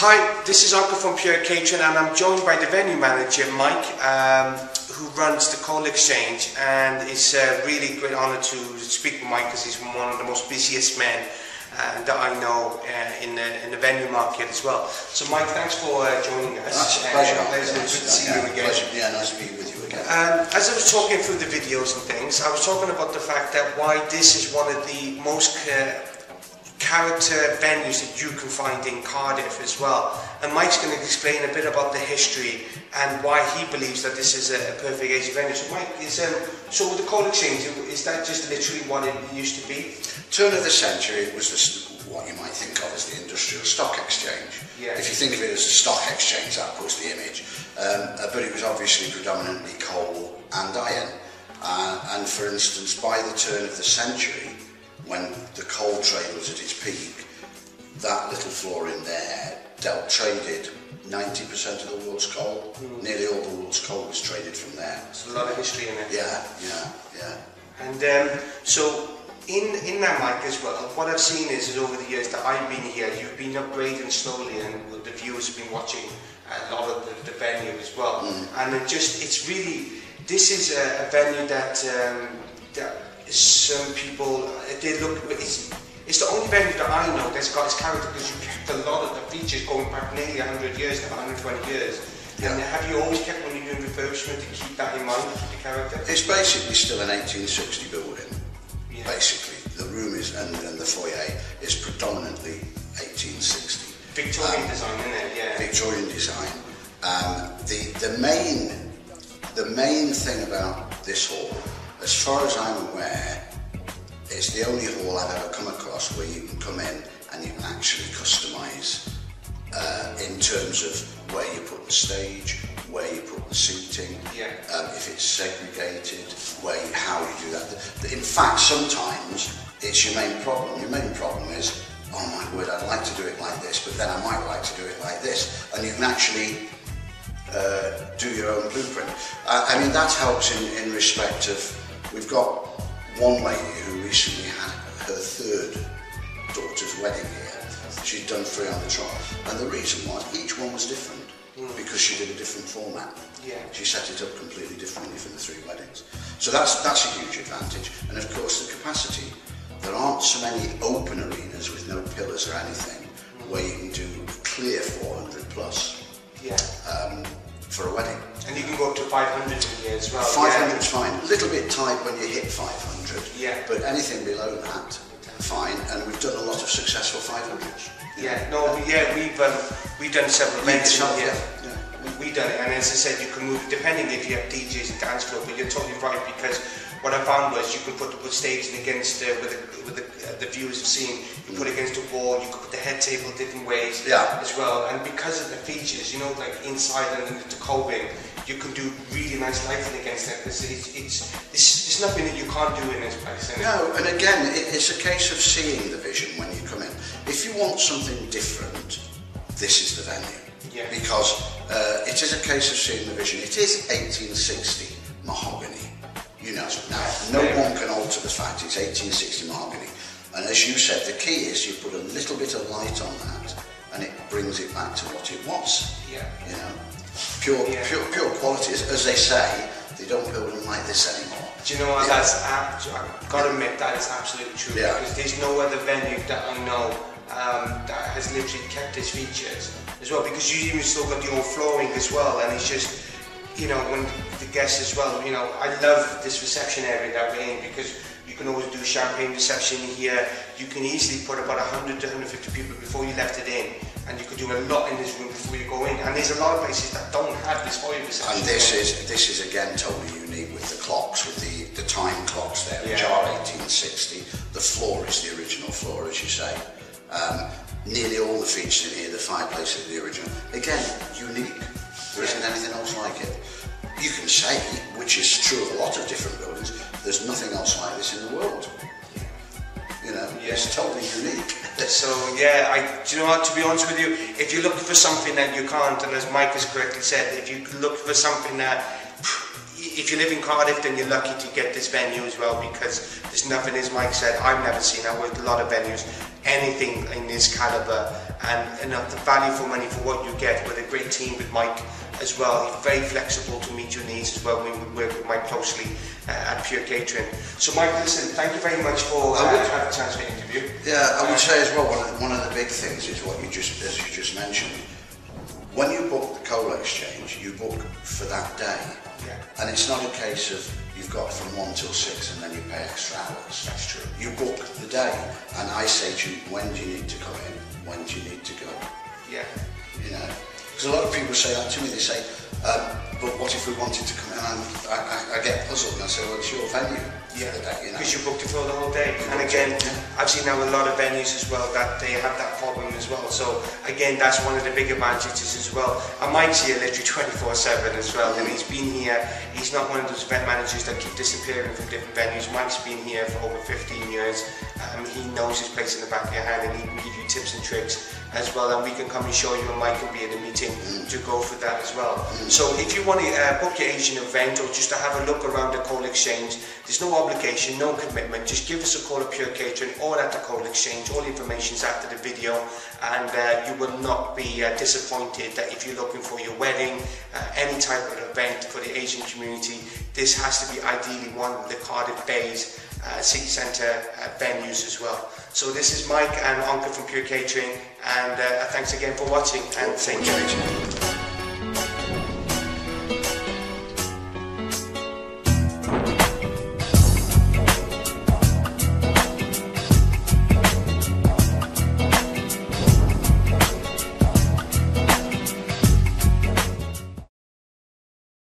Hi, this is Uncle from Pure Catering, and I'm joined by the venue manager, Mike, who runs the Coal Exchange, and it's a really great honour to speak with Mike because he's one of the most busiest men that I know in the venue market as well. So Mike, thanks for joining us. That's a pleasure. Pleasure to see you again. Pleasure. Yeah, nice to be with you again. As I was talking through the videos and things, I was talking about the fact that why this is one of the most character venues that you can find in Cardiff as well. And Mike's going to explain a bit about the history and why he believes that this is a perfect age venue. So Mike, so with the Coal Exchange, is that just literally what it used to be? Turn of the century, it was what you might think of as the industrial stock exchange. Yeah. If you think of it as a stock exchange, that puts the image. But it was obviously predominantly coal and iron. And for instance, by the turn of the century, when the coal trade was at its peak, that little floor in there traded 90% of the world's coal. Nearly all the world's coal was traded from there. There's a lot of history in it. Yeah. And so in that, Mike, as well, what I've seen is over the years that I've been here, you've been upgrading slowly, and the viewers have been watching a lot of the venue as well. And it's really, this is a venue that some people, it's the only venue that I know that's got its character, because you kept a lot of the features going back nearly 100 years now, 120 years. Yeah. And have you always kept, when you're doing refurbishment, to keep that in mind, the character? It's basically still an 1860 building. Yeah. Basically, the room is and the foyer is predominantly 1860. Victorian design, isn't it? Yeah. Victorian design. The main thing about this hall, as far as I'm aware, it's the only hall I've ever come across where you can come in and you can actually customise in terms of where you put the stage, where you put the seating, if it's segregated, how you do that. In fact, sometimes it's your main problem. Your main problem is, oh my word, I'd like to do it like this, but then I might like to do it like this. And you can actually do your own blueprint. I mean, that helps in respect of, we've got one lady who recently had her third daughter's wedding here. She'd done 3 on the trot, and the reason was each one was different because she did a different format. Yeah. She set it up completely differently for the 3 weddings. So that's a huge advantage. And of course the capacity. There aren't so many open arenas with no pillars or anything where you can do clear 400 plus. Yeah. For a wedding. And you can go up to 500 in here as well. 500 is fine. A little bit tight when you hit 500. Yeah. But anything below that, fine. And we've done a lot of successful 500s. We've done several events. Yeah. We've done it, and as I said, you can move depending if you have DJs and dance floor. But you're totally right, because what I found was you can put staging against with the viewers have seen. You put it against the wall. You could put the head table different ways as well. And because of the features, you know, like inside and the coving, you can do really nice lighting against it. Because it's nothing that you can't do in this place. No, and again, it's a case of seeing the vision when you come in. If you want something different, this is the venue. Yeah. Because it is a case of seeing the vision. It is 1860 mahogany. You know, now no one can alter the fact it's 1860 mahogany. And as you said, the key is you put a little bit of light on that, and it brings it back to what it was. Yeah. You know, pure quality. As they say, they don't build them like this anymore. Do you know what? I've got to admit that is absolutely true. Yeah. Because there's no other venue that I know that has literally kept its features as well. Because you even still got the old flooring as well, and it's just, you know, when the guests as well, you know, I love this reception area that we're in, because you can always do champagne reception here. You can easily put about 100 to 150 people before you left it in, and you could do a lot in this room before you go in. And there's a lot of places that don't have this foyer reception. And this is again totally unique with the clocks, with the time clocks there, which are 1860. The floor is the original floor, as you say. Nearly all the features in here, the fireplace is the original. Again, unique. There isn't anything else like it. You can say, which is true of a lot of different buildings, there's nothing else like this in the world. You know, it's totally unique. So do you know what, to be honest with you, if you're looking for something that you can't, and as Mike has correctly said, if you look for something that if you live in Cardiff, then you're lucky to get this venue as well, because there's nothing, as Mike said, I've never seen. I worked a lot of venues, anything in this calibre, and enough the value for money for what you get with a great team with Mike as well. He's very flexible to meet your needs as well. We would work with Mike closely at Pure Catering. So Mike, listen, thank you very much for having a chance for the interview. Yeah, I would say as well, one of the big things is what you just, as you just mentioned, when you book the cola exchange, you book for that day. Yeah. And it's not a case of you've got from 1 till 6 and then you pay extra hours. That's true. You book the day, and I say to you, when do you need to come in? When do you need to go? Yeah. You know, because a lot of people say that to me. They say, but what if we wanted to come in? And I get puzzled, and I say, well, it's your venue. Yeah, you know? because you booked it for the whole day. And again, I've seen now a lot of venues as well that they have that problem as well. So again, that's one of the big advantages as well. And Mike's here literally 24/7 as well. And he's been here. He's not one of those event managers that keep disappearing from different venues. Mike's been here for over 15 years. He knows his place in the back of your hand, and he can give you tips and tricks as well. And we can come and show you, and Mike can be in the meeting to go for that as well. So if you want to book your Asian event, or just to have a look around the Coal Exchange, there's no obligation, no commitment. Just give us a call at Pure Catering or at the Coal Exchange. All the information's after the video, and you will not be disappointed that if you're looking for your wedding, any type of event for the Asian community, this has to be ideally one of the Cardiff Bay's city centre venues as well. So this is Mike and Anka from Pure Catering, and thanks again for watching, and thank you.